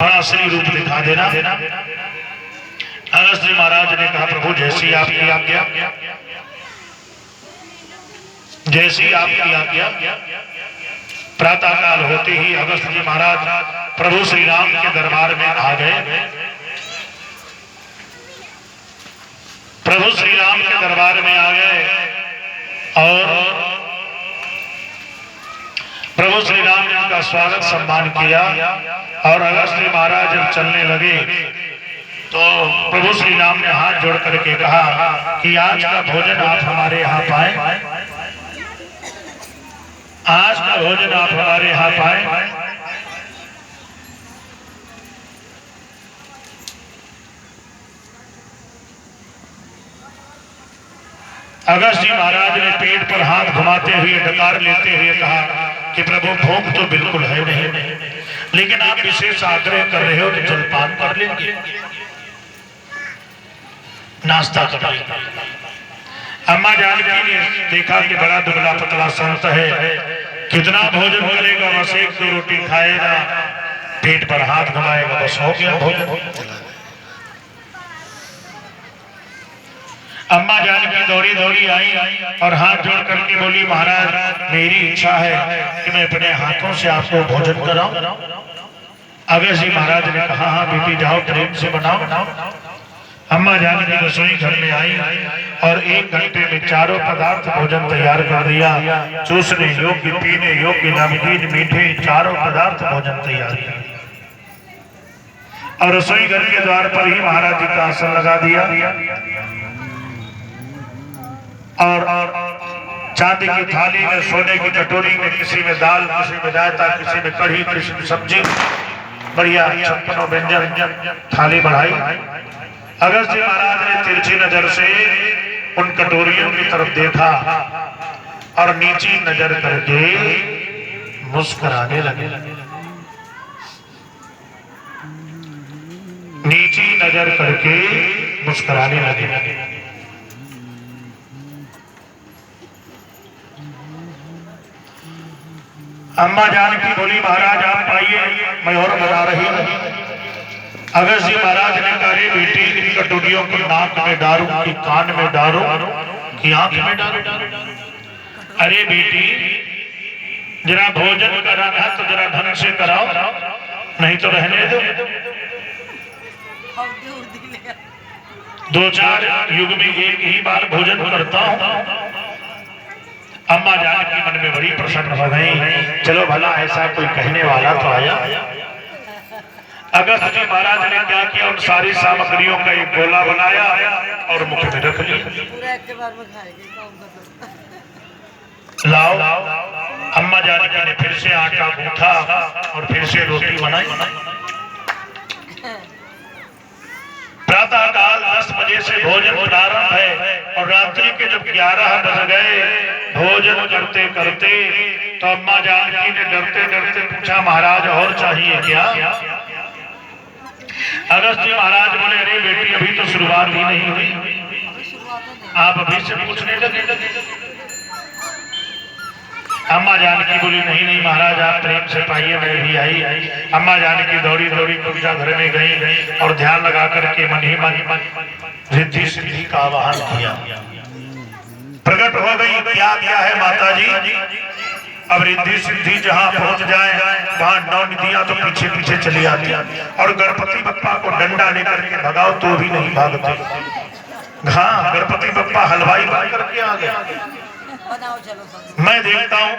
असली रूप दिखा देना। अगस्त जी महाराज ने कहा, प्रभु जैसी आपकी आज्ञा, जैसी आपकी आज्ञा। प्रातः काल होते ही अगस्त जी महाराज प्रभु श्री राम के दरबार में आ गए। प्रभु श्री राम के दरबार में आ गए और प्रभु श्री राम ने उनका स्वागत सम्मान किया। और अगस्त जी महाराज जब चलने लगे तो प्रभु श्री राम ने हाथ जोड़ करके कहा कि आज का भोजन आप हमारे यहाँ पाए, आज का भोजन आप हमारे यहाँ पाए। अगस्त जी महाराज ने पेट पर हाथ घुमाते हुए डकार लेते हुए कहा कि प्रभु भूख तो बिल्कुल है नहीं, लेकिन आप विशेष आग्रह कर रहे हो तो जलपान कर लेंगे, नाश्ता कर लेंगे। अम्मा जानकी ने देखा कि बड़ा दुबला पतला संत है, कितना भोजन करेगा, बस एक दो रोटी खाएगा, पेट पर हाथ घुमाएगा, बस हो गया भोजन। अम्मा जानकी दौड़ी दौड़ी आई और हाथ जोड़ करके बोली, महाराज मेरी इच्छा है कि मैं अपने हाथों से आपको भोजन कराऊं। अगस्त जी महाराज ने कहा, हाँ बेटी जाओ, प्रेम से बनाओ। अम्मा जानकी रसोई घर में आई और 1 घंटे में चारों पदार्थ भोजन तैयार कर दिया। चूसने योग्य, पीने योग्य, नमकीन मीठे चारों पदार्थ भोजन तैयार किया। और रसोई घर के द्वार पर ही महाराज जी का आसन लगा दिया और चांदी की थाली में, सोने की कटोरी में, किसी में दाल, किसी में रायता, किसी में कढ़ी, किसी में सब्जी, बढ़िया 56 व्यंजन थाली बढ़ाई। अगस्त जी महाराज ने तिरछी नजर से उन कटोरियों की तरफ देखा और नीची नजर करके मुस्कुराने लगे। नीची नजर करके मुस्कुराने लगे। अम्मा जानकी बोली, महाराज आप आइए, मैं और बता रही हूँ। अगस्त जी महाराज ने कहा, अरे बेटी इन कटोरियों की नाक में डालूं कि कान में डालूं कि आंख में डालूं? अरे बेटी जरा भोजन कराना है तो जरा ढंग से कराओ, नहीं तो रहने दो। 2-4 युग में एक ही बार भोजन करता हूँ। अम्मा जानकी मन में बड़ी प्रसन्न हो गई, चलो भला ऐसा कोई कहने वाला तो आया। अगस्त जी महाराज ने क्या किया, उन सारी सामग्रियों का एक गोला बनाया और मुख में रख लिया। लाओ, अम्मा जानकी ने फिर से आटा गूंथा और फिर से रोटी बनाई। प्रातः काल 10 बजे से भोजन प्रारंभ है और रात्रि के जब 11 बज गए भोजन करते करते तो अम्मा जानकी ने डरते डरते पूछा, महाराज और चाहिए क्या? अगस्त जी महाराज बोले, अरे बेटी अभी तो शुरुआत ही नहीं हुई, आप अभी से पूछने लगे। अम्मा जानकी बोली, नहीं नहीं महाराज आप प्रेम से पाइए, मैं भी आई। अम्मा जानकी दौड़ी दौड़ी पूजा घर में गई और ध्यान लगा करके मन ही मन रिद्धि सिद्धि का आवाहन किया। प्रकट हो गई, क्या क्या है माता जी? अब रिद्धि सिद्धि जहाँ पहुंच जाए वहां 9 निधियां तो पीछे पीछे चली आती और गणपति बप्पा को डंडा लेकर के भगाओ तो भी नहीं भागते। हाँ, गणपति बप्पा हलवाई बन करके आ गए। मैं देखता हूँ